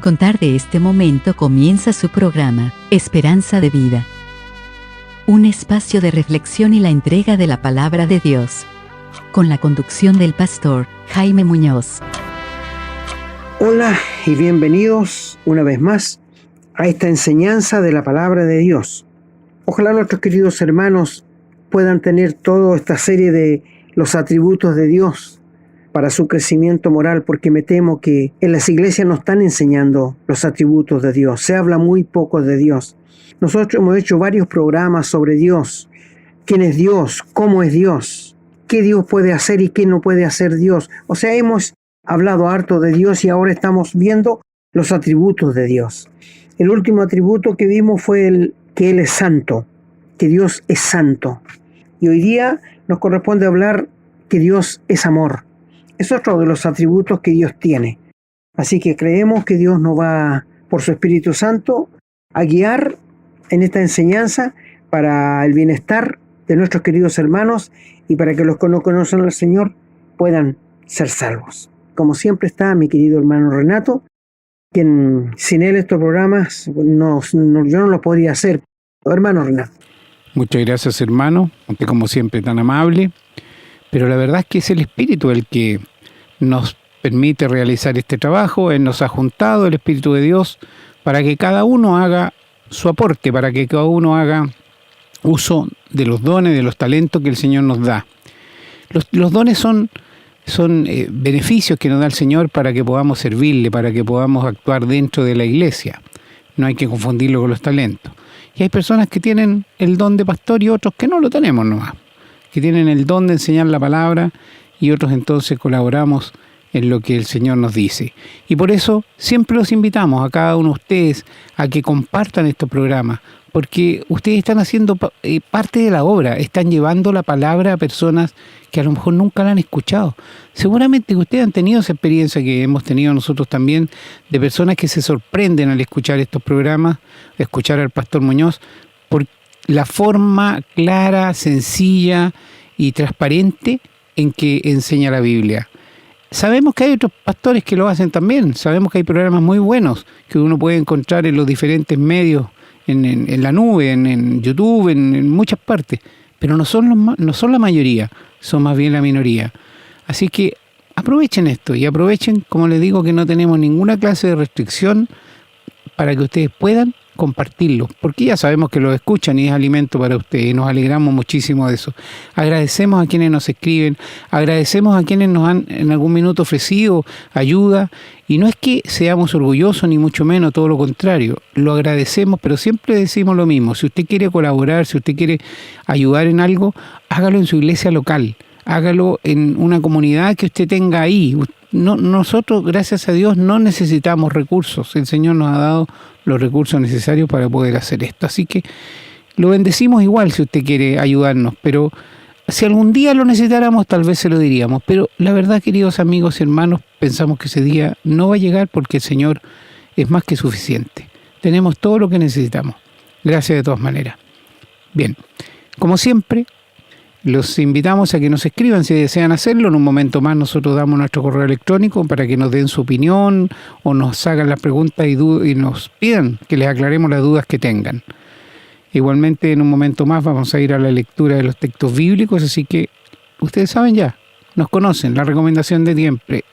contar de este momento comienza su programa, Esperanza de Vida. Un espacio de reflexión y la entrega de la palabra de Dios. Con la conducción del pastor Jaime Muñoz. Hola y bienvenidos una vez más a esta enseñanza de la palabra de Dios. Ojalá nuestros queridos hermanos puedan tener toda esta serie de los atributos de Dios para su crecimiento moral, porque me temo que en las iglesias no están enseñando los atributos de Dios. Se habla muy poco de Dios. Nosotros hemos hecho varios programas sobre Dios. ¿Quién es Dios? ¿Cómo es Dios? ¿Qué Dios puede hacer y qué no puede hacer Dios? O sea, hemos hablado harto de Dios y ahora estamos viendo los atributos de Dios. El último atributo que vimos fue que Él es santo, que Dios es santo. Y hoy día nos corresponde hablar que Dios es amor. Es otro de los atributos que Dios tiene. Así que creemos que Dios nos va, por su Espíritu Santo, a guiar en esta enseñanza para el bienestar de nuestros queridos hermanos y para que los que no conocen al Señor puedan ser salvos. Como siempre está mi querido hermano Renato, quien sin él estos programas yo no los podría hacer. Hermano Renato. Muchas gracias, hermano, usted como siempre tan amable, pero la verdad es que es el Espíritu el que nos permite realizar este trabajo. Él nos ha juntado, el Espíritu de Dios, para que cada uno haga su aporte, para que cada uno haga uso de los dones, de los talentos que el Señor nos da. Los dones son beneficios que nos da el Señor para que podamos servirle, para que podamos actuar dentro de la iglesia. No hay que confundirlo con los talentos. Y hay personas que tienen el don de pastor y otros que no lo tenemos nomás, que tienen el don de enseñar la palabra y otros entonces colaboramos en lo que el Señor nos dice. Y por eso siempre los invitamos a cada uno de ustedes a que compartan estos programas, porque ustedes están haciendo parte de la obra, están llevando la palabra a personas que a lo mejor nunca la han escuchado. Seguramente que ustedes han tenido esa experiencia que hemos tenido nosotros también, de personas que se sorprenden al escuchar estos programas, escuchar al pastor Muñoz, por la forma clara, sencilla y transparente en que enseña la Biblia. Sabemos que hay otros pastores que lo hacen también, sabemos que hay programas muy buenos que uno puede encontrar en los diferentes medios, en la nube, en YouTube, en muchas partes, pero no son la mayoría, son más bien la minoría. Así que aprovechen esto y aprovechen, como les digo, que no tenemos ninguna clase de restricción para que ustedes puedan compartirlo, porque ya sabemos que lo escuchan y es alimento para ustedes y nos alegramos muchísimo de eso. Agradecemos a quienes nos escriben, agradecemos a quienes nos han en algún minuto ofrecido ayuda, y no es que seamos orgullosos ni mucho menos, todo lo contrario, lo agradecemos, pero siempre decimos lo mismo: si usted quiere colaborar, si usted quiere ayudar en algo, hágalo en su iglesia local, hágalo en una comunidad que usted tenga ahí. Nosotros, gracias a Dios, no necesitamos recursos. El Señor nos ha dado los recursos necesarios para poder hacer esto. Así que lo bendecimos igual si usted quiere ayudarnos. Pero si algún día lo necesitáramos, tal vez se lo diríamos. Pero la verdad, queridos amigos y hermanos, pensamos que ese día no va a llegar porque el Señor es más que suficiente. Tenemos todo lo que necesitamos. Gracias de todas maneras. Bien, como siempre, los invitamos a que nos escriban si desean hacerlo. En un momento más nosotros damos nuestro correo electrónico para que nos den su opinión o nos hagan las preguntas y nos pidan que les aclaremos las dudas que tengan. Igualmente, en un momento más vamos a ir a la lectura de los textos bíblicos, así que ustedes saben ya, nos conocen, la recomendación de siempre: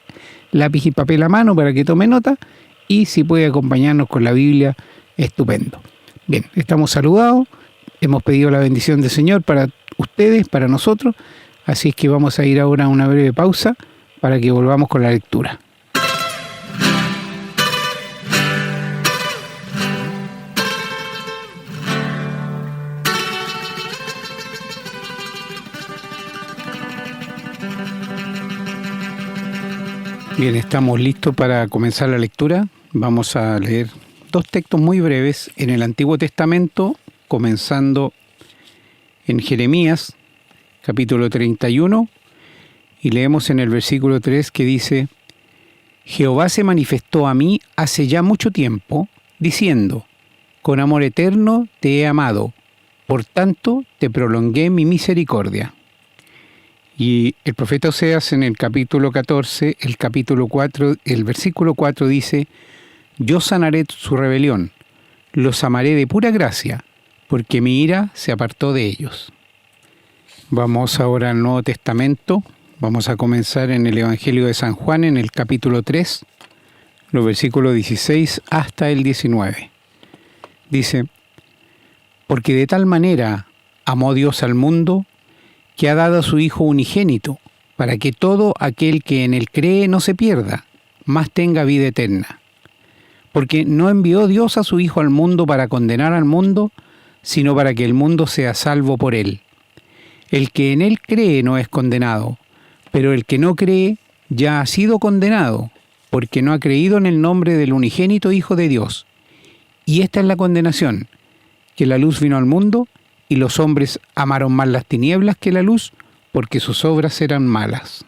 lápiz y papel a mano para que tome nota, y si puede acompañarnos con la Biblia, estupendo. Bien, estamos saludados, hemos pedido la bendición del Señor para ustedes, para nosotros, así es que vamos a ir ahora a una breve pausa para que volvamos con la lectura. Bien, estamos listos para comenzar la lectura. Vamos a leer dos textos muy breves en el Antiguo Testamento, comenzando en Jeremías, capítulo 31, y leemos en el versículo 3 que dice: Jehová se manifestó a mí hace ya mucho tiempo, diciendo: con amor eterno te he amado, por tanto te prolongué mi misericordia. Y el profeta Oseas en el capítulo 14, el versículo 4 dice: yo sanaré su rebelión, los amaré de pura gracia, porque mi ira se apartó de ellos. Vamos ahora al Nuevo Testamento. Vamos a comenzar en el Evangelio de San Juan, en el capítulo 3, los versículos 16 hasta el 19. Dice: porque de tal manera amó Dios al mundo, que ha dado a su Hijo unigénito, para que todo aquel que en él cree no se pierda, mas tenga vida eterna. Porque no envió Dios a su Hijo al mundo para condenar al mundo, sino para que el mundo sea salvo por él. El que en él cree no es condenado, pero el que no cree ya ha sido condenado, porque no ha creído en el nombre del unigénito Hijo de Dios. Y esta es la condenación, que la luz vino al mundo, y los hombres amaron más las tinieblas que la luz, porque sus obras eran malas.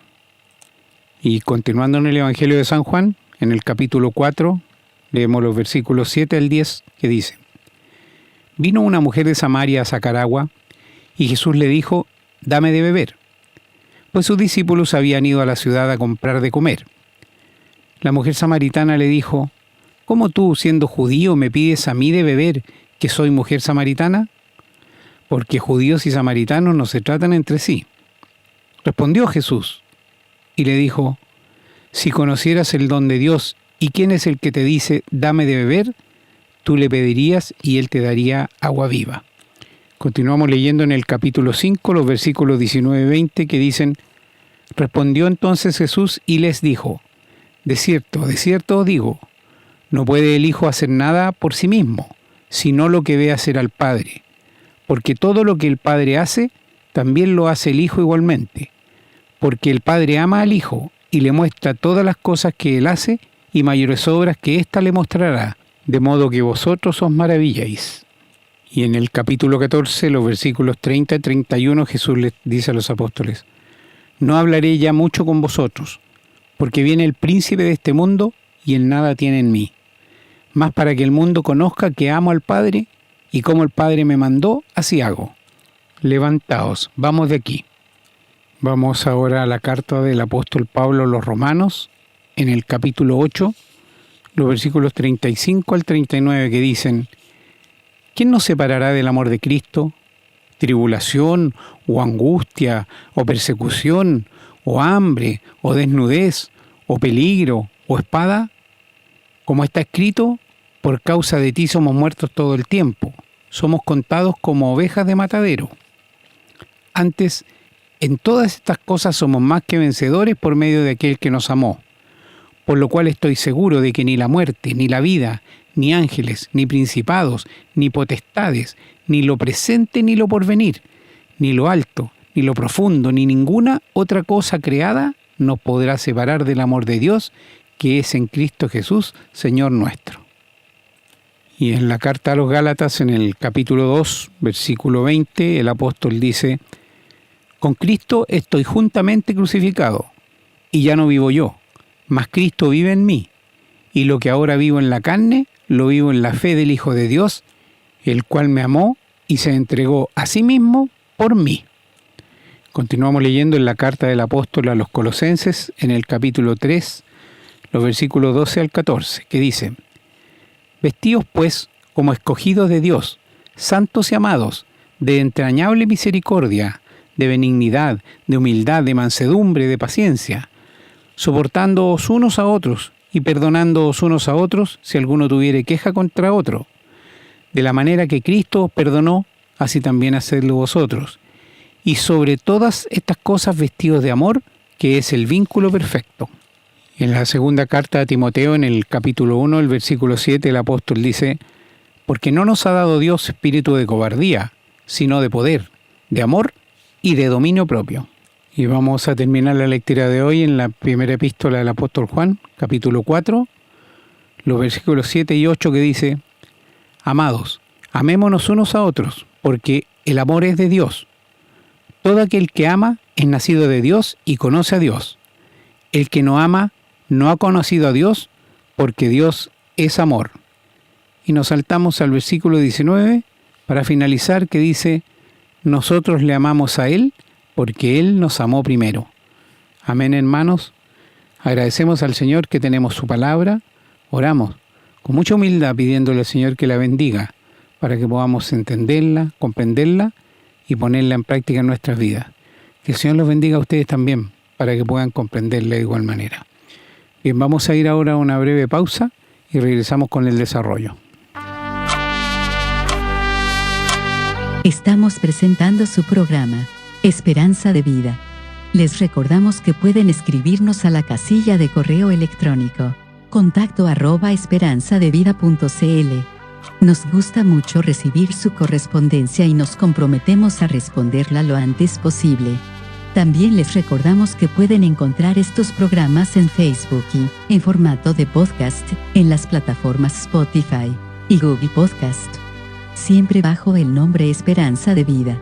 Y continuando en el Evangelio de San Juan, en el capítulo 4, leemos los versículos 7 al 10, que dice: vino una mujer de Samaria a sacar agua, y Jesús le dijo: dame de beber, pues sus discípulos habían ido a la ciudad a comprar de comer. La mujer samaritana le dijo: ¿cómo tú, siendo judío, me pides a mí de beber, que soy mujer samaritana? Porque judíos y samaritanos no se tratan entre sí. Respondió Jesús y le dijo: si conocieras el don de Dios y quién es el que te dice dame de beber, tú le pedirías y él te daría agua viva. Continuamos leyendo en el capítulo 5, los versículos 19 y 20, que dicen: respondió entonces Jesús y les dijo: de cierto os digo, no puede el Hijo hacer nada por sí mismo, sino lo que ve hacer al Padre. Porque todo lo que el Padre hace, también lo hace el Hijo igualmente. Porque el Padre ama al Hijo y le muestra todas las cosas que Él hace, y mayores obras que ésta le mostrará, de modo que vosotros os maravilláis. Y en el capítulo 14, los versículos 30 y 31, Jesús les dice a los apóstoles: no hablaré ya mucho con vosotros, porque viene el príncipe de este mundo, y él nada tiene en mí. Mas para que el mundo conozca que amo al Padre, y como el Padre me mandó, así hago. Levantaos, vamos de aquí. Vamos ahora a la carta del apóstol Pablo a los Romanos, en el capítulo 8, los versículos 35 al 39, que dicen: ¿quién nos separará del amor de Cristo? ¿Tribulación, o angustia, o persecución, o hambre, o desnudez, o peligro, o espada? Como está escrito: por causa de ti somos muertos todo el tiempo, somos contados como ovejas de matadero. Antes, en todas estas cosas somos más que vencedores por medio de aquel que nos amó. Por lo cual estoy seguro de que ni la muerte, ni la vida, ni ángeles, ni principados, ni potestades, ni lo presente, ni lo porvenir, ni lo alto, ni lo profundo, ni ninguna otra cosa creada nos podrá separar del amor de Dios, que es en Cristo Jesús, Señor nuestro. Y en la carta a los Gálatas, en el capítulo 2, versículo 20, el apóstol dice: con Cristo estoy juntamente crucificado, y ya no vivo yo, mas Cristo vive en mí, y lo que ahora vivo en la carne, lo vivo en la fe del Hijo de Dios, el cual me amó y se entregó a sí mismo por mí. Continuamos leyendo en la carta del apóstol a los Colosenses, en el capítulo 3, los versículos 12 al 14, que dice: vestíos pues como escogidos de Dios, santos y amados, de entrañable misericordia, de benignidad, de humildad, de mansedumbre, de paciencia, soportándoos unos a otros y perdonándoos unos a otros si alguno tuviere queja contra otro. De la manera que Cristo os perdonó, así también hacedlo vosotros. Y sobre todas estas cosas vestidos de amor, que es el vínculo perfecto. En la segunda carta a Timoteo, en el capítulo 1, el versículo 7, el apóstol dice: porque no nos ha dado Dios espíritu de cobardía, sino de poder, de amor y de dominio propio. Y vamos a terminar la lectura de hoy en la primera epístola del apóstol Juan, capítulo 4, los versículos 7 y 8, que dice: amados, amémonos unos a otros, porque el amor es de Dios. Todo aquel que ama es nacido de Dios y conoce a Dios. El que no ama no ha conocido a Dios, porque Dios es amor. Y nos saltamos al versículo 19 para finalizar, que dice: nosotros le amamos a Él porque Él nos amó primero. Amén, hermanos. Agradecemos al Señor que tenemos su palabra. Oramos. con mucha humildad, pidiéndole al Señor que la bendiga para que podamos entenderla, comprenderla y ponerla en práctica en nuestras vidas. Que el Señor los bendiga a ustedes también para que puedan comprenderla de igual manera. Bien, vamos a ir ahora a una breve pausa y regresamos con el desarrollo. Estamos presentando su programa, Esperanza de Vida. Les recordamos que pueden escribirnos a la casilla de correo electrónico contacto@esperanzadevida.cl. Nos gusta mucho recibir su correspondencia y nos comprometemos a responderla lo antes posible. También les recordamos que pueden encontrar estos programas en Facebook y, en formato de podcast, en las plataformas Spotify y Google Podcast, siempre bajo el nombre Esperanza de Vida.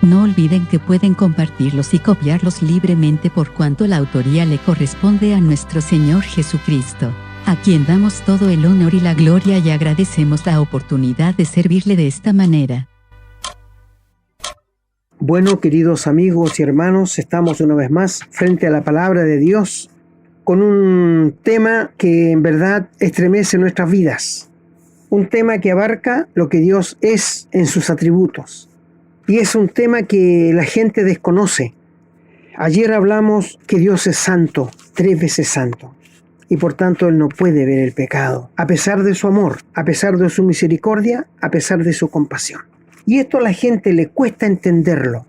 No olviden que pueden compartirlos y copiarlos libremente por cuanto la autoría le corresponde a nuestro Señor Jesucristo, a quien damos todo el honor y la gloria y agradecemos la oportunidad de servirle de esta manera. Bueno, queridos amigos y hermanos, estamos una vez más frente a la palabra de Dios con un tema que en verdad estremece nuestras vidas. Un tema que abarca lo que Dios es en sus atributos. Y es un tema que la gente desconoce. Ayer hablamos que Dios es santo, 3 veces santo. Y por tanto Él no puede ver el pecado, a pesar de su amor, a pesar de su misericordia, a pesar de su compasión. Y esto a la gente le cuesta entenderlo.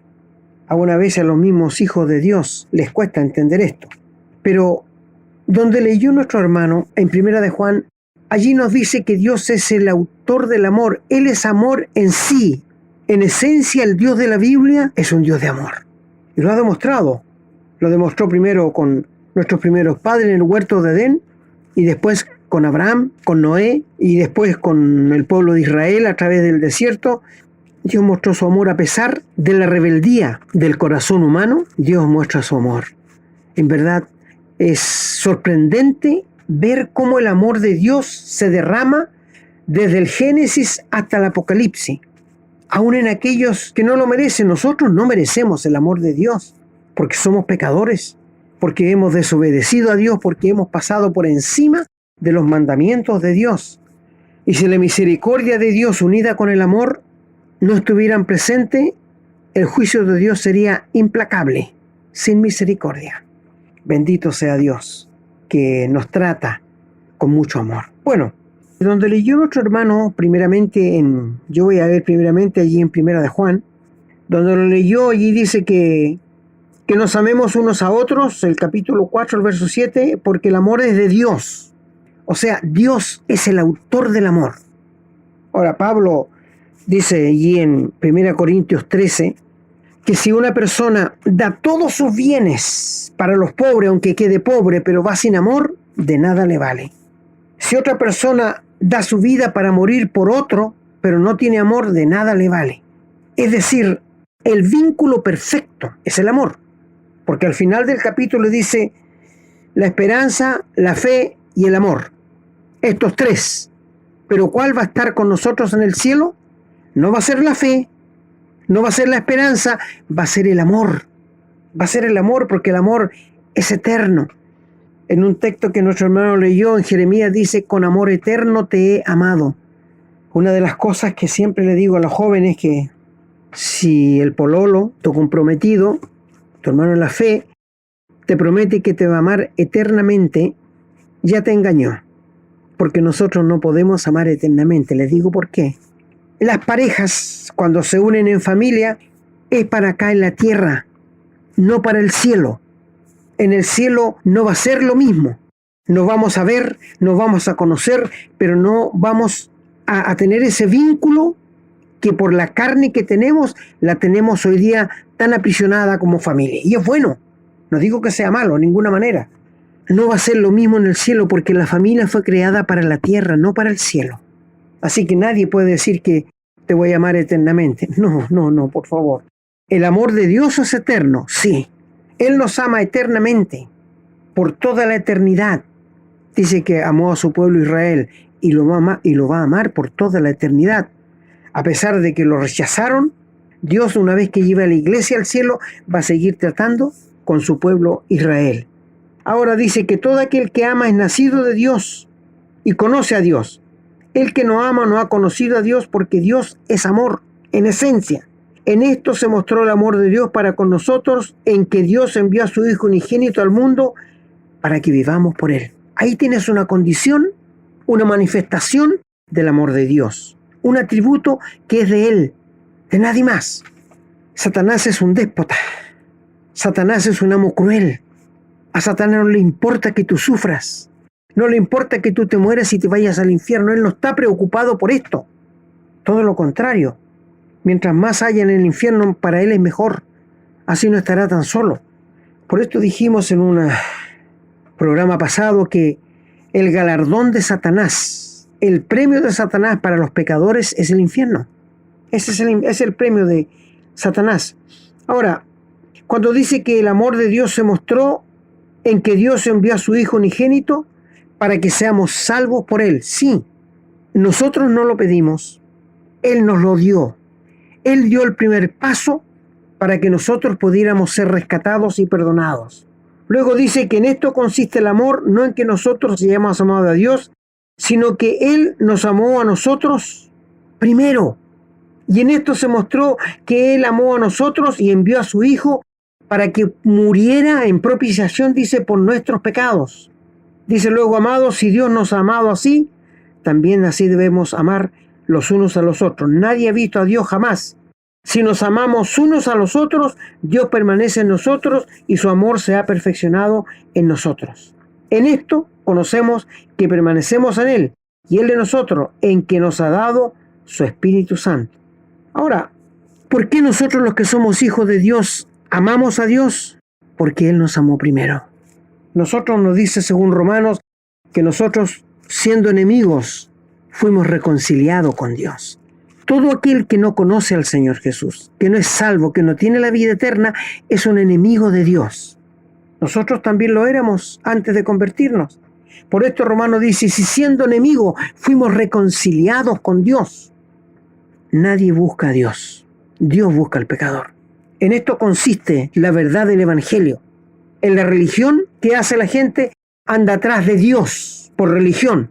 Algunas veces a los mismos hijos de Dios les cuesta entender esto. Pero donde leyó nuestro hermano, en 1 de Juan, allí nos dice que Dios es el autor del amor. Él es amor en sí. En esencia, el Dios de la Biblia es un Dios de amor. Y lo ha demostrado. Lo demostró primero con nuestros primeros padres en el huerto de Edén, y después con Abraham, con Noé, y después con el pueblo de Israel a través del desierto. Dios mostró su amor a pesar de la rebeldía del corazón humano. Dios muestra su amor. En verdad, es sorprendente ver cómo el amor de Dios se derrama desde el Génesis hasta el Apocalipsis. Aún en aquellos que no lo merecen. Nosotros no merecemos el amor de Dios, porque somos pecadores, porque hemos desobedecido a Dios, porque hemos pasado por encima de los mandamientos de Dios. Y si la misericordia de Dios unida con el amor no estuvieran presentes, el juicio de Dios sería implacable, sin misericordia. Bendito sea Dios, que nos trata con mucho amor. Bueno, donde leyó nuestro hermano, yo voy a ver primeramente allí en 1 de Juan, donde lo leyó, allí dice que nos amemos unos a otros, el capítulo 4, el verso 7, porque el amor es de Dios. O sea, Dios es el autor del amor. Ahora, Pablo dice allí en 1 Corintios 13, que si una persona da todos sus bienes para los pobres, aunque quede pobre, pero va sin amor, de nada le vale. Si otra persona da su vida para morir por otro, pero no tiene amor, de nada le vale. Es decir, el vínculo perfecto es el amor. Porque al final del capítulo dice la esperanza, la fe y el amor. Estos 3. Pero ¿cuál va a estar con nosotros en el cielo? No va a ser la fe, no va a ser la esperanza, va a ser el amor. Va a ser el amor porque el amor es eterno. En un texto que nuestro hermano leyó en Jeremías dice, con amor eterno te he amado. Una de las cosas que siempre le digo a los jóvenes es que si el pololo, tu comprometido, tu hermano en la fe, te promete que te va a amar eternamente, ya te engañó. Porque nosotros no podemos amar eternamente. Les digo por qué. Las parejas, cuando se unen en familia, es para acá en la tierra, no para el cielo. En el cielo no va a ser lo mismo. Nos vamos a ver, nos vamos a conocer, pero no vamos a tener ese vínculo que por la carne que tenemos, la tenemos hoy día tan aprisionada como familia. Y es bueno, no digo que sea malo, de ninguna manera. No va a ser lo mismo en el cielo porque la familia fue creada para la tierra, no para el cielo. Así que nadie puede decir que te voy a amar eternamente. No, por favor. El amor de Dios es eterno, sí. Él nos ama eternamente, por toda la eternidad. Dice que amó a su pueblo Israel y lo va a amar por toda la eternidad. A pesar de que lo rechazaron, Dios, una vez que lleve a la iglesia al cielo, va a seguir tratando con su pueblo Israel. Ahora dice que todo aquel que ama es nacido de Dios y conoce a Dios. El que no ama no ha conocido a Dios, porque Dios es amor, en esencia. En esto se mostró el amor de Dios para con nosotros, en que Dios envió a su Hijo unigénito al mundo para que vivamos por Él. Ahí tienes una condición, una manifestación del amor de Dios, un atributo que es de Él, de nadie más. Satanás es un déspota. Satanás es un amo cruel. A Satanás no le importa que tú sufras. No le importa que tú te mueras y te vayas al infierno. Él no está preocupado por esto. Todo lo contrario. Mientras más haya en el infierno, para él es mejor. Así no estará tan solo. Por esto dijimos en un programa pasado que el galardón de Satanás, el premio de Satanás para los pecadores es el infierno. Ese es el premio de Satanás. Ahora, cuando dice que el amor de Dios se mostró en que Dios envió a su Hijo unigénito para que seamos salvos por Él. Sí, nosotros no lo pedimos. Él nos lo dio. Él dio el primer paso para que nosotros pudiéramos ser rescatados y perdonados. Luego dice que en esto consiste el amor, no en que nosotros hayamos amado a Dios, sino que Él nos amó a nosotros primero. Y en esto se mostró que Él amó a nosotros y envió a su Hijo para que muriera en propiciación, dice, por nuestros pecados. Dice luego, amados, si Dios nos ha amado así, también así debemos amar los unos a los otros. Nadie ha visto a Dios jamás. Si nos amamos unos a los otros, Dios permanece en nosotros y su amor se ha perfeccionado en nosotros. En esto conocemos que permanecemos en Él y Él de nosotros, en que nos ha dado su Espíritu Santo. Ahora, ¿por qué nosotros los que somos hijos de Dios amamos a Dios? Porque Él nos amó primero. Nosotros nos dice, según Romanos, que nosotros, siendo enemigos, fuimos reconciliados con Dios. Todo aquel que no conoce al Señor Jesús, que no es salvo, que no tiene la vida eterna, es un enemigo de Dios. Nosotros también lo éramos antes de convertirnos. Por esto Romanos dice, si siendo enemigos fuimos reconciliados con Dios. Nadie busca a Dios. Dios busca al pecador. En esto consiste la verdad del Evangelio. En la religión, ¿qué hace la gente? Anda atrás de Dios por religión.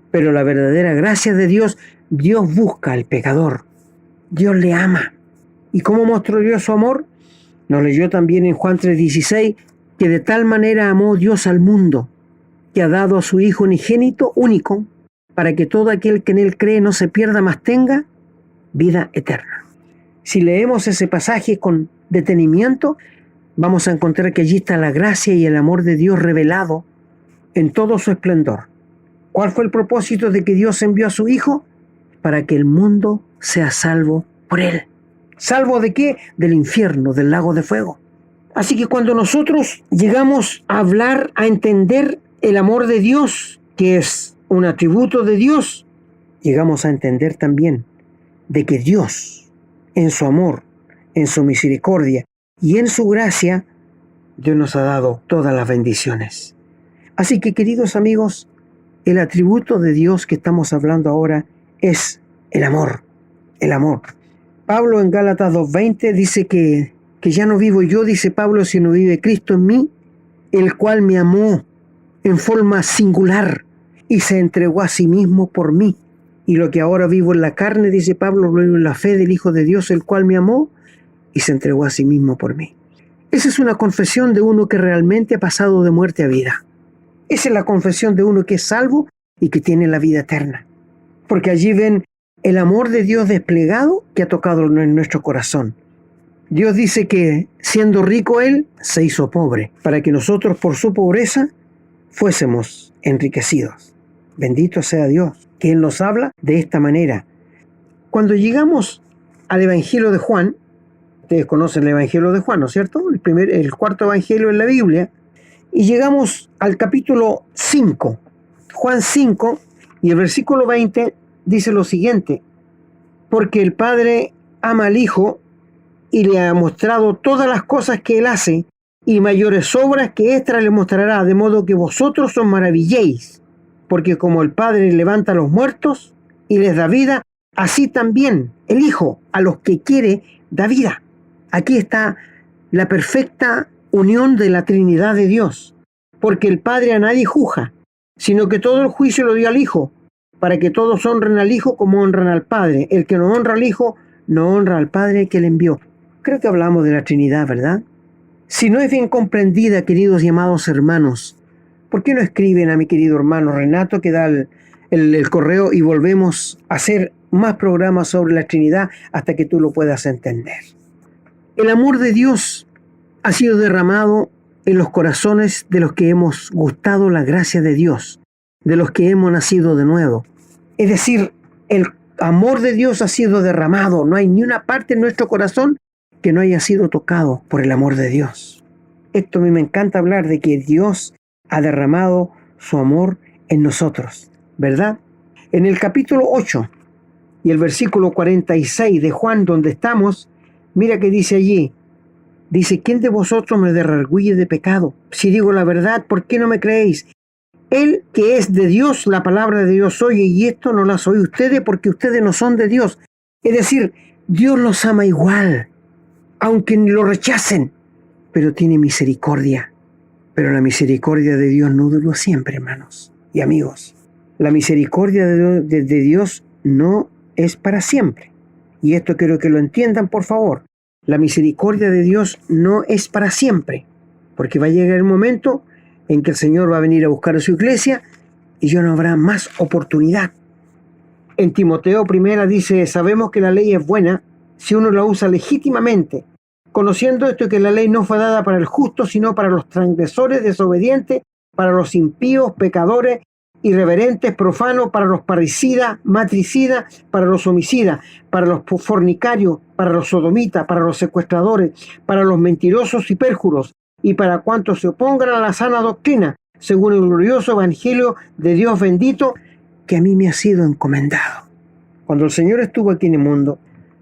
Pero la verdadera gracia de Dios, Dios busca al pecador. Dios le ama. ¿Y cómo mostró Dios su amor? Nos leyó también en Juan 3:16, que de tal manera amó Dios al mundo, que ha dado a su Hijo unigénito, único, para que todo aquel que en Él cree no se pierda, mas tenga vida eterna. Si leemos ese pasaje con detenimiento, vamos a encontrar que allí está la gracia y el amor de Dios revelado en todo su esplendor. ¿Cuál fue el propósito de que Dios envió a su Hijo? Para que el mundo sea salvo por Él. ¿Salvo de qué? Del infierno, del lago de fuego. Así que cuando nosotros llegamos a hablar, a entender el amor de Dios, que es un atributo de Dios, llegamos a entender también de que Dios, en su amor, en su misericordia y en su gracia, Dios nos ha dado todas las bendiciones. Así que, queridos amigos, el atributo de Dios que estamos hablando ahora es el amor. El amor. Pablo en Gálatas 2:20 dice que ya no vivo yo, dice Pablo, sino vive Cristo en mí, el cual me amó en forma singular y se entregó a sí mismo por mí. Y lo que ahora vivo en la carne, dice Pablo, lo vivo en la fe del Hijo de Dios, el cual me amó y se entregó a sí mismo por mí. Esa es una confesión de uno que realmente ha pasado de muerte a vida. Esa es la confesión de uno que es salvo y que tiene la vida eterna. Porque allí ven el amor de Dios desplegado que ha tocado en nuestro corazón. Dios dice que siendo rico Él, se hizo pobre, para que nosotros por su pobreza fuésemos enriquecidos. Bendito sea Dios, que Él nos habla de esta manera. Cuando llegamos al Evangelio de Juan, ustedes conocen el Evangelio de Juan, ¿no es cierto? El cuarto Evangelio en la Biblia, y llegamos al capítulo 5, Juan 5, y el versículo 20 dice lo siguiente: porque el Padre ama al Hijo y le ha mostrado todas las cosas que Él hace, y mayores obras que éstas le mostrará, de modo que vosotros os maravilléis, porque como el Padre levanta a los muertos y les da vida, así también el Hijo a los que quiere da vida. Aquí está la perfecta unión de la Trinidad de Dios, porque el Padre a nadie juzga, sino que todo el juicio lo dio al Hijo, para que todos honren al Hijo como honran al Padre. El que no honra al Hijo, no honra al Padre que le envió. Creo que hablamos de la Trinidad, ¿verdad? Si no es bien comprendida, queridos y amados hermanos, ¿por qué no escriben a mi querido hermano Renato que da el correo y volvemos a hacer más programas sobre la Trinidad hasta que tú lo puedas entender? El amor de Dios ha sido derramado en los corazones de los que hemos gustado la gracia de Dios, de los que hemos nacido de nuevo. Es decir, el amor de Dios ha sido derramado. No hay ni una parte en nuestro corazón que no haya sido tocado por el amor de Dios. Esto a mí me encanta hablar de que Dios ha derramado su amor en nosotros, ¿verdad? En el capítulo 8 y el versículo 46 de Juan, donde estamos, mira que dice allí, dice, ¿quién de vosotros me redarguye de pecado? Si digo la verdad, ¿por qué no me creéis? Él que es de Dios, la palabra de Dios oye, y esto no las oye ustedes porque ustedes no son de Dios. Es decir, Dios los ama igual, aunque lo rechacen, pero tiene misericordia. Pero la misericordia de Dios no duró siempre, hermanos y amigos. La misericordia de Dios no es para siempre. Y esto quiero que lo entiendan, por favor. La misericordia de Dios no es para siempre, porque va a llegar el momento en que el Señor va a venir a buscar a su iglesia y ya no habrá más oportunidad. En Timoteo 1 dice, sabemos que la ley es buena si uno la usa legítimamente, conociendo esto que la ley no fue dada para el justo, sino para los transgresores, desobedientes, para los impíos, pecadores, irreverentes, profanos, para los parricidas, matricidas, para los homicidas, para los fornicarios, para los sodomitas, para los secuestradores, para los mentirosos y pérjuros, y para cuantos se opongan a la sana doctrina, según el glorioso evangelio de Dios bendito, que a mí me ha sido encomendado. Cuando el Señor estuvo aquí en el mundo,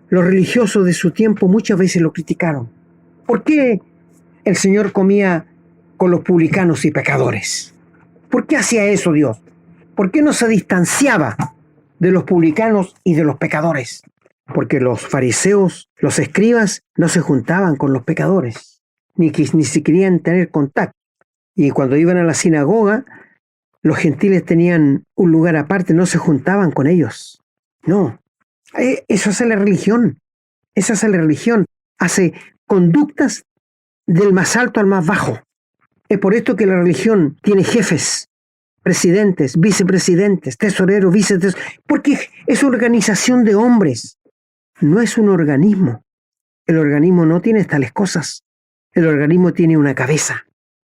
los religiosos de su tiempo muchas veces lo criticaron. ¿Por qué el Señor comía con los publicanos y pecadores? ¿Por qué hacía eso Dios? ¿Por qué no se distanciaba de los publicanos y de los pecadores? Porque los fariseos, los escribas, no se juntaban con los pecadores, ni se querían tener contacto. Y cuando iban a la sinagoga, los gentiles tenían un lugar aparte, no se juntaban con ellos. No, eso hace la religión. Esa hace la religión. Hace conductas del más alto al más bajo. Es por esto que la religión tiene jefes, presidentes, vicepresidentes, tesoreros, vicetesoreros, porque es una organización de hombres, no es un organismo. El organismo no tiene tales cosas. El organismo tiene una cabeza,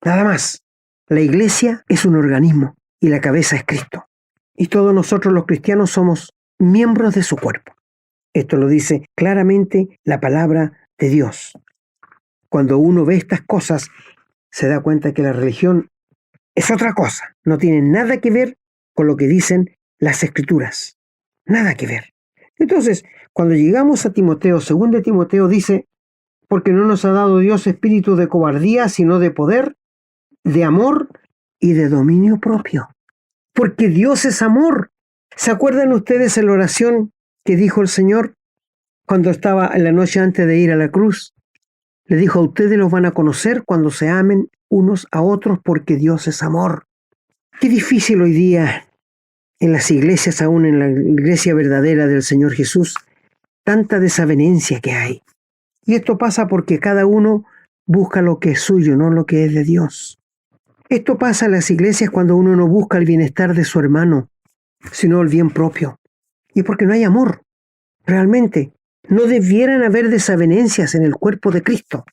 nada más. La iglesia es un organismo y la cabeza es Cristo. Y todos nosotros los cristianos somos miembros de su cuerpo. Esto lo dice claramente la palabra de Dios. Cuando uno ve estas cosas, se da cuenta que la religión es otra cosa. No tiene nada que ver con lo que dicen las Escrituras. Nada que ver. Entonces, cuando llegamos a Timoteo, 2 Timoteo dice, porque no nos ha dado Dios espíritu de cobardía, sino de poder, de amor y de dominio propio. Porque Dios es amor. ¿Se acuerdan ustedes en la oración que dijo el Señor cuando estaba en la noche antes de ir a la cruz? Le dijo, a ustedes los van a conocer cuando se amen unos a otros porque Dios es amor. Qué difícil hoy día en las iglesias, aún en la iglesia verdadera del Señor Jesús, tanta desavenencia que hay. Y esto pasa porque cada uno busca lo que es suyo, no lo que es de Dios. Esto pasa en las iglesias cuando uno no busca el bienestar de su hermano, sino el bien propio. Y porque no hay amor. Realmente, no debieran haber desavenencias en el cuerpo de Cristo.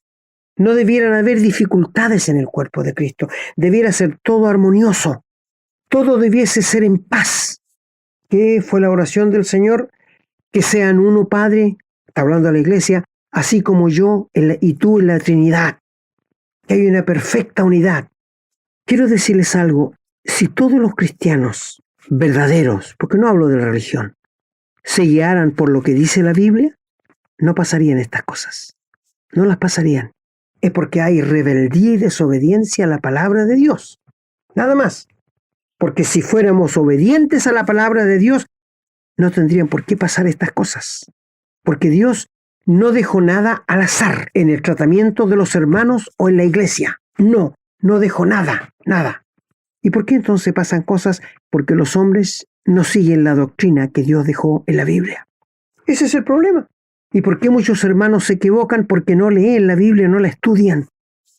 No debieran haber dificultades en el cuerpo de Cristo. Debiera ser todo armonioso. Todo debiese ser en paz. ¿Qué fue la oración del Señor? Que sean uno, Padre, está hablando a la iglesia, así como yo y tú en la Trinidad. Que hay una perfecta unidad. Quiero decirles algo. Si todos los cristianos verdaderos, porque no hablo de la religión, se guiaran por lo que dice la Biblia, no pasarían estas cosas. No las pasarían. Es porque hay rebeldía y desobediencia a la palabra de Dios. Nada más. Porque si fuéramos obedientes a la palabra de Dios, no tendrían por qué pasar estas cosas. Porque Dios no dejó nada al azar en el tratamiento de los hermanos o en la iglesia. No dejó nada, nada. ¿Y por qué entonces pasan cosas? Porque los hombres no siguen la doctrina que Dios dejó en la Biblia. Ese es el problema. ¿Y por qué muchos hermanos se equivocan? Porque no leen la Biblia, no la estudian.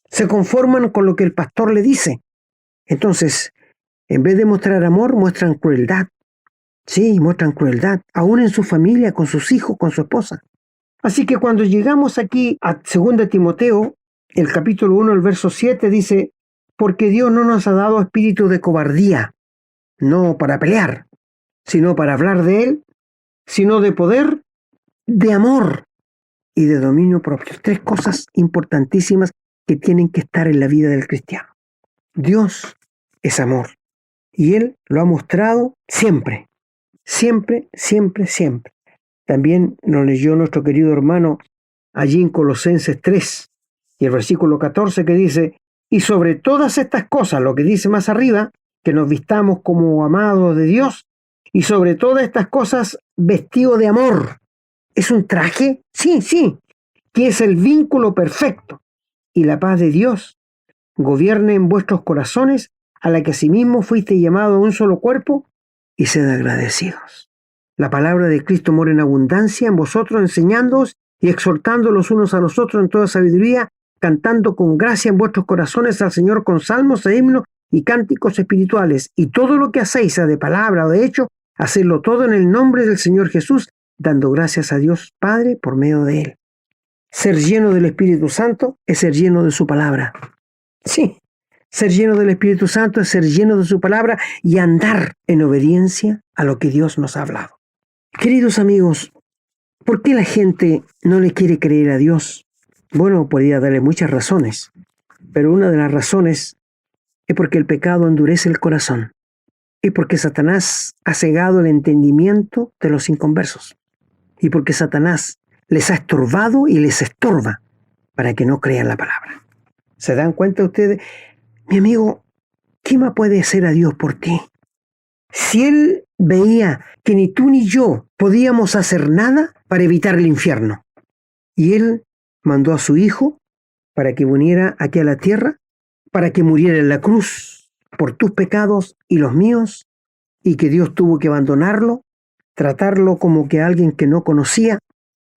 Se conforman con lo que el pastor le dice. Entonces, en vez de mostrar amor, muestran crueldad. Sí, muestran crueldad, aún en su familia, con sus hijos, con su esposa. Así que cuando llegamos aquí a 2 Timoteo, el capítulo 1, el verso 7 dice, porque Dios no nos ha dado espíritu de cobardía, no para pelear, sino para hablar de Él, sino de poder, de amor y de dominio propio. 3 cosas importantísimas que tienen que estar en la vida del cristiano. Dios es amor y Él lo ha mostrado siempre, siempre, siempre, siempre. También nos leyó nuestro querido hermano allí en Colosenses 3 y el versículo 14 que dice, y sobre todas estas cosas, lo que dice más arriba, que nos vistamos como amados de Dios, y sobre todas estas cosas vestido de amor. ¿Es un traje? Sí, sí, que es el vínculo perfecto. Y la paz de Dios gobierne en vuestros corazones, a la que asimismo fuiste llamado a un solo cuerpo, y sed agradecidos. La palabra de Cristo mora en abundancia en vosotros, enseñándoos y exhortando los unos a los otros en toda sabiduría, cantando con gracia en vuestros corazones al Señor con salmos e himnos y cánticos espirituales. Y todo lo que hacéis, sea de palabra o de hecho, hacedlo todo en el nombre del Señor Jesús, dando gracias a Dios Padre por medio de Él. Ser lleno del Espíritu Santo es ser lleno de su palabra. Sí, ser lleno del Espíritu Santo es ser lleno de su palabra y andar en obediencia a lo que Dios nos ha hablado. Queridos amigos, ¿por qué la gente no le quiere creer a Dios? Bueno, podría darle muchas razones, pero una de las razones es porque el pecado endurece el corazón y porque Satanás ha cegado el entendimiento de los inconversos y porque Satanás les ha estorbado y les estorba para que no crean la palabra. ¿Se dan cuenta ustedes? Mi amigo, ¿qué más puede hacer a Dios por ti? Si Él veía que ni tú ni yo podíamos hacer nada para evitar el infierno, y Él mandó a su Hijo para que viniera aquí a la tierra, para que muriera en la cruz por tus pecados y los míos, y que Dios tuvo que abandonarlo, tratarlo como que alguien que no conocía,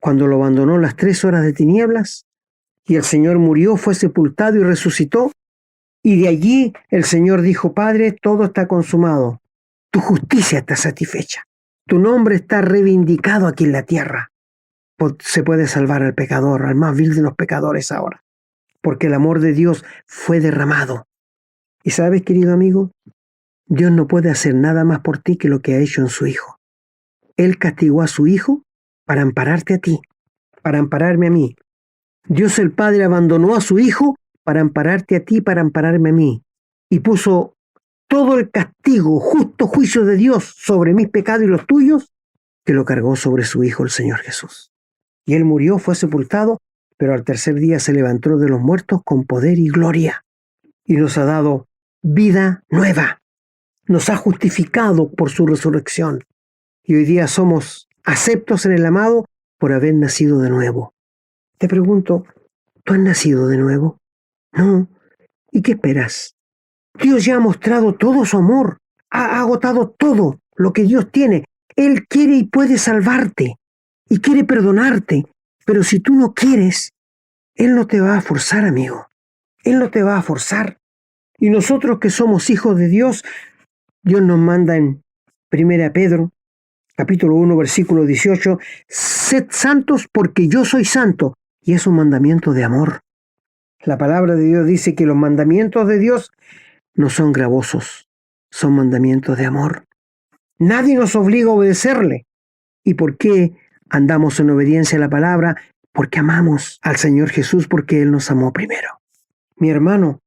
cuando lo abandonó las 3 horas de tinieblas, y el Señor murió, fue sepultado y resucitó, y de allí el Señor dijo, Padre, todo está consumado, tu justicia está satisfecha, tu nombre está reivindicado aquí en la tierra. Se puede salvar al pecador, al más vil de los pecadores ahora, porque el amor de Dios fue derramado. Y sabes, querido amigo, Dios no puede hacer nada más por ti que lo que ha hecho en su Hijo. Él castigó a su Hijo para ampararte a ti, para ampararme a mí. Dios el Padre abandonó a su Hijo para ampararte a ti, para ampararme a mí. Y puso todo el castigo, justo juicio de Dios sobre mis pecados y los tuyos, que lo cargó sobre su Hijo, el Señor Jesús. Y Él murió, fue sepultado, pero al tercer día se levantó de los muertos con poder y gloria. Y nos ha dado vida nueva. Nos ha justificado por su resurrección. Y hoy día somos aceptos en el amado por haber nacido de nuevo. Te pregunto, ¿tú has nacido de nuevo? No. ¿Y qué esperas? Dios ya ha mostrado todo su amor. Ha agotado todo lo que Dios tiene. Él quiere y puede salvarte. Y quiere perdonarte. Pero si tú no quieres, Él no te va a forzar, amigo. Él no te va a forzar. Y nosotros que somos hijos de Dios, Dios nos manda en 1 Pedro, capítulo 1, versículo 18, sed santos porque yo soy santo. Y es un mandamiento de amor. La palabra de Dios dice que los mandamientos de Dios no son gravosos, son mandamientos de amor. Nadie nos obliga a obedecerle. ¿Y por qué andamos en obediencia a la palabra? Porque amamos al Señor Jesús, porque Él nos amó primero. Mi hermano,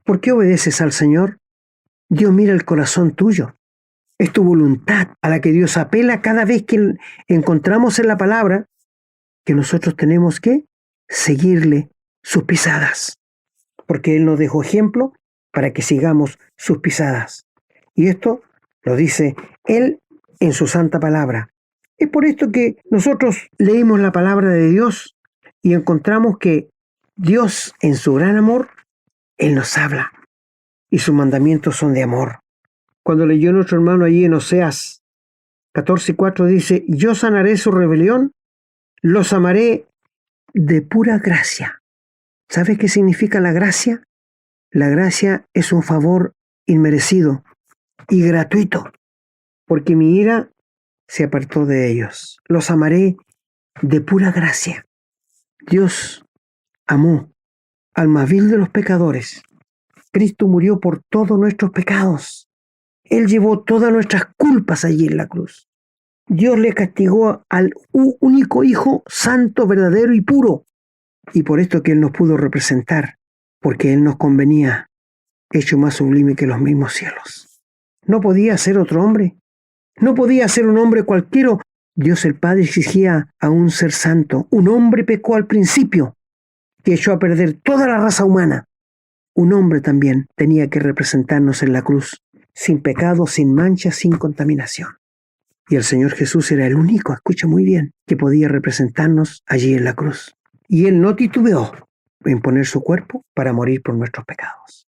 ¿por qué obedeces al Señor? Dios mira el corazón tuyo. Es tu voluntad a la que Dios apela cada vez que encontramos en la palabra que nosotros tenemos que seguirle sus pisadas. Porque Él nos dejó ejemplo para que sigamos sus pisadas. Y esto lo dice Él en su santa palabra. Es por esto que nosotros leímos la palabra de Dios y encontramos que Dios, en su gran amor, Él nos habla y sus mandamientos son de amor. Cuando leyó nuestro hermano allí en Oseas 14:4 dice, yo sanaré su rebelión, los amaré de pura gracia. ¿Sabes qué significa la gracia? La gracia es un favor inmerecido y gratuito, porque mi ira se apartó de ellos. Los amaré de pura gracia. Dios amó al más vil de los pecadores. Cristo murió por todos nuestros pecados. Él llevó todas nuestras culpas allí en la cruz. Dios le castigó al único Hijo santo, verdadero y puro. Y por esto que Él nos pudo representar, porque Él nos convenía, hecho más sublime que los mismos cielos. No podía ser otro hombre. No podía ser un hombre cualquiera. Dios el Padre exigía a un ser santo. Un hombre pecó al principio, que echó a perder toda la raza humana. Un hombre también tenía que representarnos en la cruz, sin pecado, sin mancha, sin contaminación. Y el Señor Jesús era el único, escucha muy bien, que podía representarnos allí en la cruz. Y Él no titubeó en poner su cuerpo para morir por nuestros pecados.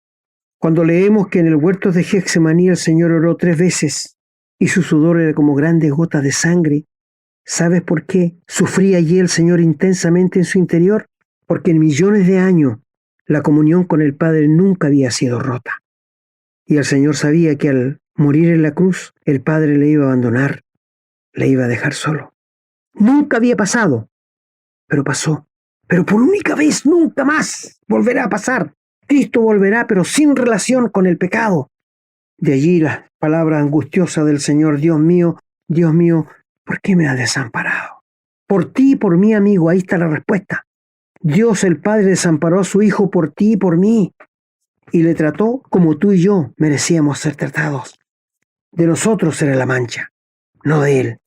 Cuando leemos que en el huerto de Getsemaní el Señor oró 3 veces y su sudor era como grandes gotas de sangre, ¿sabes por qué sufría allí el Señor intensamente en su interior? Porque en millones de años la comunión con el Padre nunca había sido rota. Y el Señor sabía que al morir en la cruz, el Padre le iba a abandonar, le iba a dejar solo. Nunca había pasado, pero pasó. Pero por única vez, nunca más volverá a pasar. Cristo volverá, pero sin relación con el pecado. De allí la palabra angustiosa del Señor, Dios mío, ¿por qué me has desamparado? Por ti y por mí, amigo, ahí está la respuesta. Dios el Padre desamparó a su Hijo por ti y por mí, y le trató como tú y yo merecíamos ser tratados. De nosotros era la mancha, no de Él.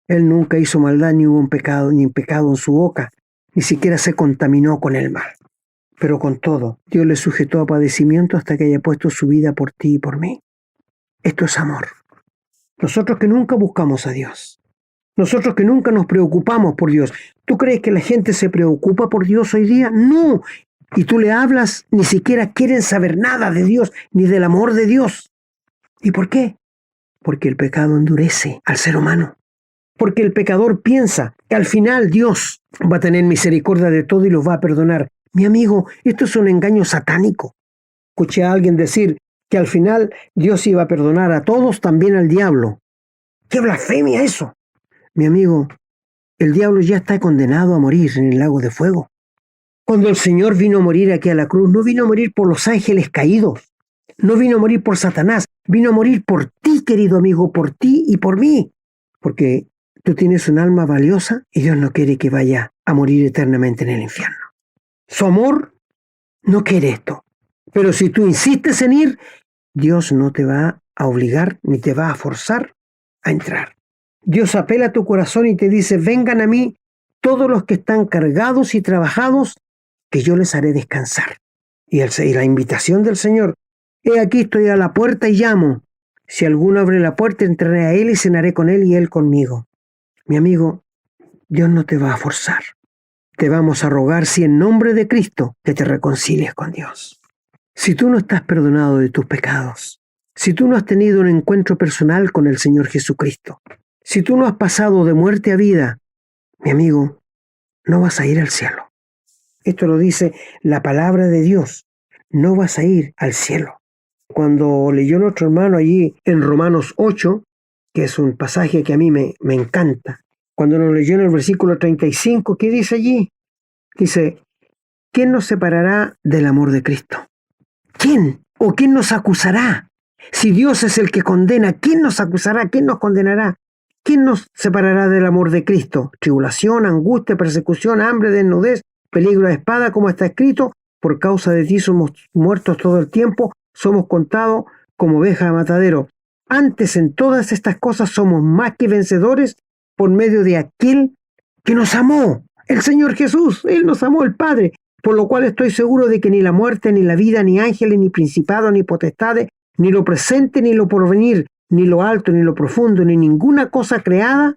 Él nunca hizo maldad, ni hubo un pecado, ni pecado en su boca, ni siquiera se contaminó con el mal. Pero con todo, Dios le sujetó a padecimiento hasta que haya puesto su vida por ti y por mí. Esto es amor. Nosotros que nunca buscamos a Dios, nosotros que nunca nos preocupamos por Dios. ¿Tú crees que la gente se preocupa por Dios hoy día? No. Y tú le hablas, ni siquiera quieren saber nada de Dios, ni del amor de Dios. ¿Y por qué? Porque el pecado endurece al ser humano. Porque el pecador piensa que al final Dios va a tener misericordia de todo y los va a perdonar. Mi amigo, esto es un engaño satánico. Escuché a alguien decir que al final Dios iba a perdonar a todos, también al diablo. ¡Qué blasfemia eso! Mi amigo, el diablo ya está condenado a morir en el lago de fuego. Cuando el Señor vino a morir aquí a la cruz, no vino a morir por los ángeles caídos, no vino a morir por Satanás, vino a morir por ti, querido amigo, por ti y por mí. Porque tú tienes un alma valiosa y Dios no quiere que vaya a morir eternamente en el infierno. Su amor no quiere esto. Pero si tú insistes en ir, Dios no te va a obligar ni te va a forzar a entrar. Dios apela a tu corazón y te dice, vengan a mí todos los que están cargados y trabajados, que yo les haré descansar. Y la invitación del Señor, he aquí estoy a la puerta y llamo. Si alguno abre la puerta, entraré a Él y cenaré con Él y Él conmigo. Mi amigo, Dios no te va a forzar. Te vamos a rogar, si en nombre de Cristo, que te reconcilies con Dios. Si tú no estás perdonado de tus pecados, si tú no has tenido un encuentro personal con el Señor Jesucristo, si tú no has pasado de muerte a vida, mi amigo, no vas a ir al cielo. Esto lo dice la palabra de Dios. No vas a ir al cielo. Cuando leyó nuestro hermano allí en Romanos 8, que es un pasaje que a mí me encanta, cuando nos leyó en el versículo 35, ¿qué dice allí? Dice, ¿quién nos separará del amor de Cristo? ¿Quién? ¿O quién nos acusará? Si Dios es el que condena, ¿quién nos acusará? ¿Quién nos condenará? ¿Quién nos separará del amor de Cristo? Tribulación, angustia, persecución, hambre, desnudez, peligro de espada, como está escrito, por causa de ti somos muertos todo el tiempo, somos contados como ovejas de matadero. Antes en todas estas cosas somos más que vencedores por medio de aquel que nos amó, el Señor Jesús. Él nos amó, el Padre, por lo cual estoy seguro de que ni la muerte, ni la vida, ni ángeles, ni principados, ni potestades, ni lo presente, ni lo porvenir, ni lo alto, ni lo profundo, ni ninguna cosa creada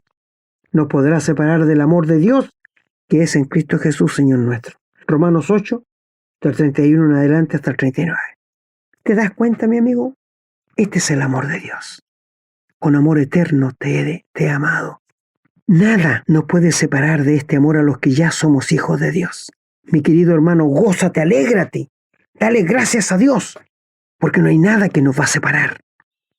nos podrá separar del amor de Dios que es en Cristo Jesús, Señor nuestro. Romanos 8, del 31 en adelante hasta el 39. ¿Te das cuenta, mi amigo? Este es el amor de Dios. Con amor eterno te he amado. Nada nos puede separar de este amor a los que ya somos hijos de Dios. Mi querido hermano, gózate, alégrate. Dale gracias a Dios, porque no hay nada que nos va a separar.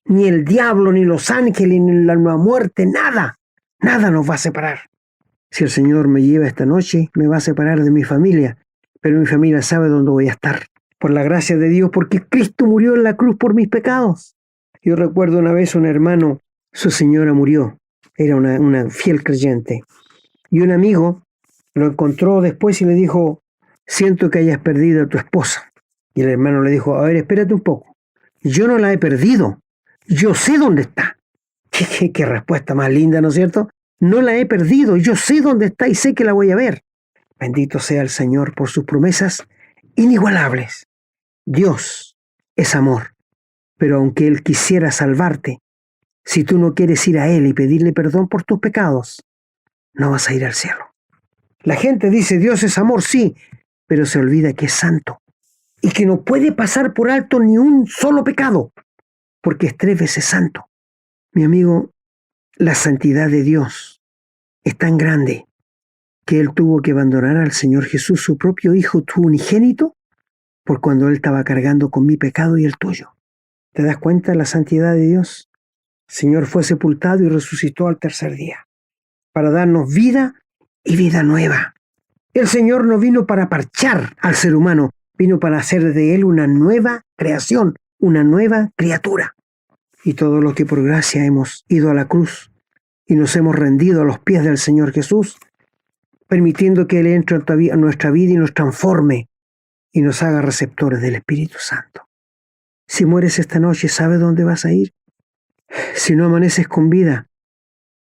Ni el diablo, ni los ángeles, ni la nueva muerte, nada nos va a separar. Si el Señor me lleva esta noche, me va a separar de mi familia, pero mi familia sabe dónde voy a estar. Por la gracia de Dios, porque Cristo murió en la cruz por mis pecados. Yo recuerdo una vez un hermano, su señora murió, era una fiel creyente, y un amigo lo encontró después y le dijo: siento que hayas perdido a tu esposa. Y el hermano le dijo: a ver, espérate un poco, yo no la he perdido, yo sé dónde está. Qué respuesta más linda, ¿no es cierto? No la he perdido, yo sé dónde está y sé que la voy a ver. Bendito sea el Señor por sus promesas inigualables. Dios es amor, pero aunque Él quisiera salvarte, si tú no quieres ir a Él y pedirle perdón por tus pecados, no vas a ir al cielo. La gente dice: Dios es amor, sí, pero se olvida que es santo y que no puede pasar por alto ni un solo pecado, porque es 3 veces santo. Mi amigo, la santidad de Dios es tan grande que Él tuvo que abandonar al Señor Jesús, su propio Hijo, tu unigénito, por cuando Él estaba cargando con mi pecado y el tuyo. ¿Te das cuenta de la santidad de Dios? El Señor fue sepultado y resucitó al 3er día para darnos vida y vida nueva. El Señor no vino para parchar al ser humano, vino para hacer de él una nueva creación, una nueva criatura. Y todo lo que por gracia hemos ido a la cruz y nos hemos rendido a los pies del Señor Jesús, permitiendo que Él entre a nuestra vida y nos transforme y nos haga receptores del Espíritu Santo. Si mueres esta noche, ¿sabes dónde vas a ir? Si no amaneces con vida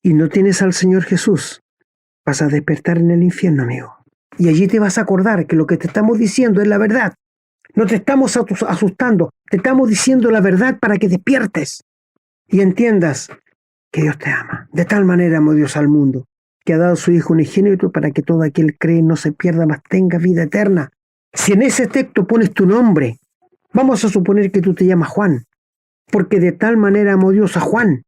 y no tienes al Señor Jesús, vas a despertar en el infierno, amigo. Y allí te vas a acordar que lo que te estamos diciendo es la verdad. No te estamos asustando, te estamos diciendo la verdad para que despiertes y entiendas que Dios te ama. De tal manera amó Dios al mundo, que ha dado a su Hijo unigénito para que todo aquel que cree no se pierda, mas tenga vida eterna. Si en ese texto pones tu nombre, vamos a suponer que tú te llamas Juan, porque de tal manera amó Dios a Juan,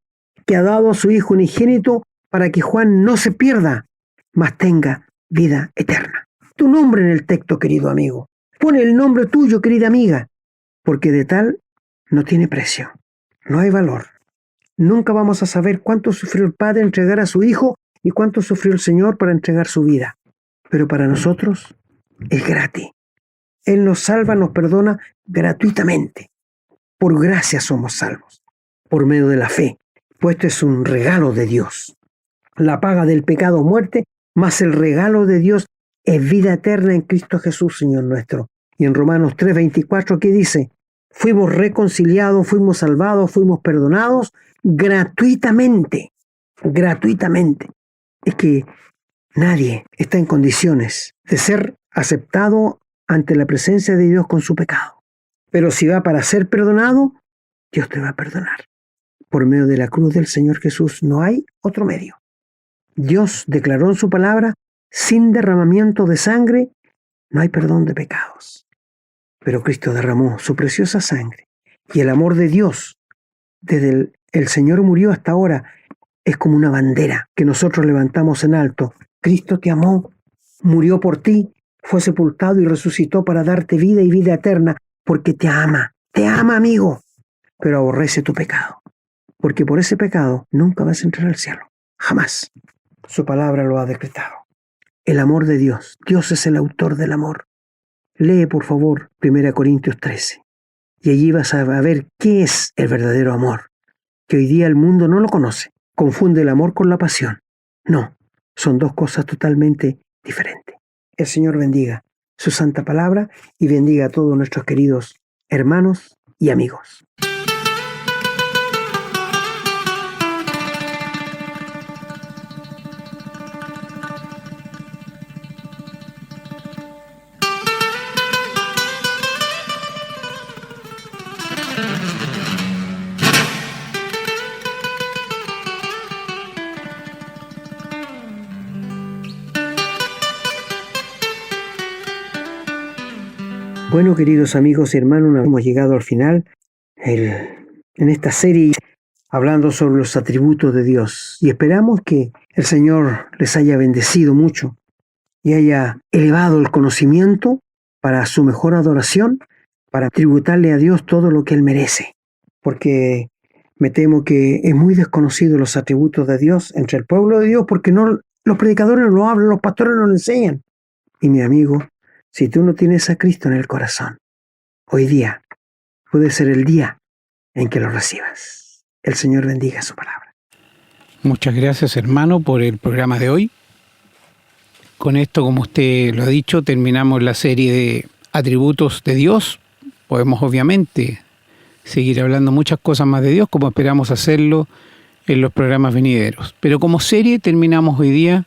que ha dado a su Hijo unigénito para que Juan no se pierda, mas tenga vida eterna. Tu nombre en el texto, querido amigo. Pone el nombre tuyo, querida amiga, porque de tal no tiene precio, no hay valor. Nunca vamos a saber cuánto sufrió el Padre entregar a su Hijo y cuánto sufrió el Señor para entregar su vida. Pero para nosotros es gratis. Él nos salva, nos perdona gratuitamente. Por gracia somos salvos, por medio de la fe. Pues esto es un regalo de Dios. La paga del pecado, muerte, más el regalo de Dios es vida eterna en Cristo Jesús, Señor nuestro. Y en Romanos 3:24, ¿qué dice? Fuimos reconciliados, fuimos salvados, fuimos perdonados gratuitamente. Gratuitamente. Es que nadie está en condiciones de ser aceptado ante la presencia de Dios con su pecado. Pero si va para ser perdonado, Dios te va a perdonar. Por medio de la cruz del Señor Jesús no hay otro medio. Dios declaró en su palabra: sin derramamiento de sangre no hay perdón de pecados. Pero Cristo derramó su preciosa sangre. Y el amor de Dios, desde el Señor murió hasta ahora, es como una bandera que nosotros levantamos en alto. Cristo te amó, murió por ti, fue sepultado y resucitó para darte vida y vida eterna, porque te ama, amigo, pero aborrece tu pecado, porque por ese pecado nunca vas a entrar al cielo, jamás. Su palabra lo ha decretado. El amor de Dios, Dios es el autor del amor. Lee por favor 1 Corintios 13 y allí vas a ver qué es el verdadero amor, que hoy día el mundo no lo conoce. Confunde el amor con la pasión. No, son dos cosas totalmente diferentes. El Señor bendiga su santa palabra y bendiga a todos nuestros queridos hermanos y amigos. Bueno, queridos amigos y hermanos, hemos llegado al final. El en esta serie hablando sobre los atributos de Dios. Y esperamos que el Señor les haya bendecido mucho y haya elevado el conocimiento para su mejor adoración, para tributarle a Dios todo lo que Él merece. Porque me temo que es muy desconocido los atributos de Dios entre el pueblo de Dios, porque los predicadores no lo hablan, los pastores no lo enseñan. Y mi amigo, si tú no tienes a Cristo en el corazón, hoy día puede ser el día en que lo recibas. El Señor bendiga su palabra. Muchas gracias, hermano, por el programa de hoy. Con esto, como usted lo ha dicho, terminamos la serie de atributos de Dios. Podemos obviamente seguir hablando muchas cosas más de Dios, como esperamos hacerlo en los programas venideros. Pero como serie terminamos hoy día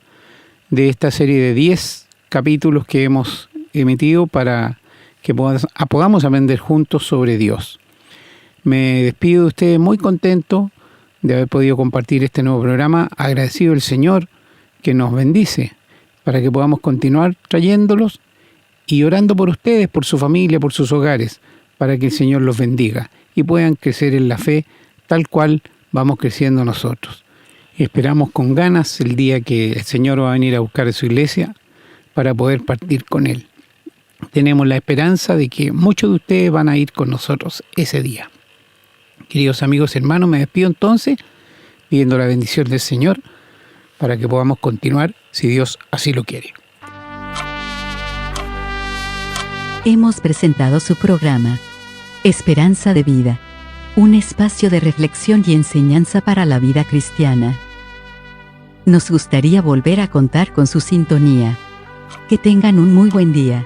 de esta serie de 10 capítulos que hemos emitido para que podamos aprender juntos sobre Dios. Me despido de ustedes muy contento de haber podido compartir este nuevo programa, agradecido al Señor que nos bendice para que podamos continuar trayéndolos y orando por ustedes, por su familia, por sus hogares, para que el Señor los bendiga y puedan crecer en la fe tal cual vamos creciendo nosotros. Y esperamos con ganas el día que el Señor va a venir a buscar a su iglesia para poder partir con Él. Tenemos la esperanza de que muchos de ustedes van a ir con nosotros ese día. Queridos amigos y hermanos, me despido entonces pidiendo la bendición del Señor para que podamos continuar si Dios así lo quiere. Hemos presentado su programa, Esperanza de Vida, un espacio de reflexión y enseñanza para la vida cristiana. Nos gustaría volver a contar con su sintonía. Que tengan un muy buen día.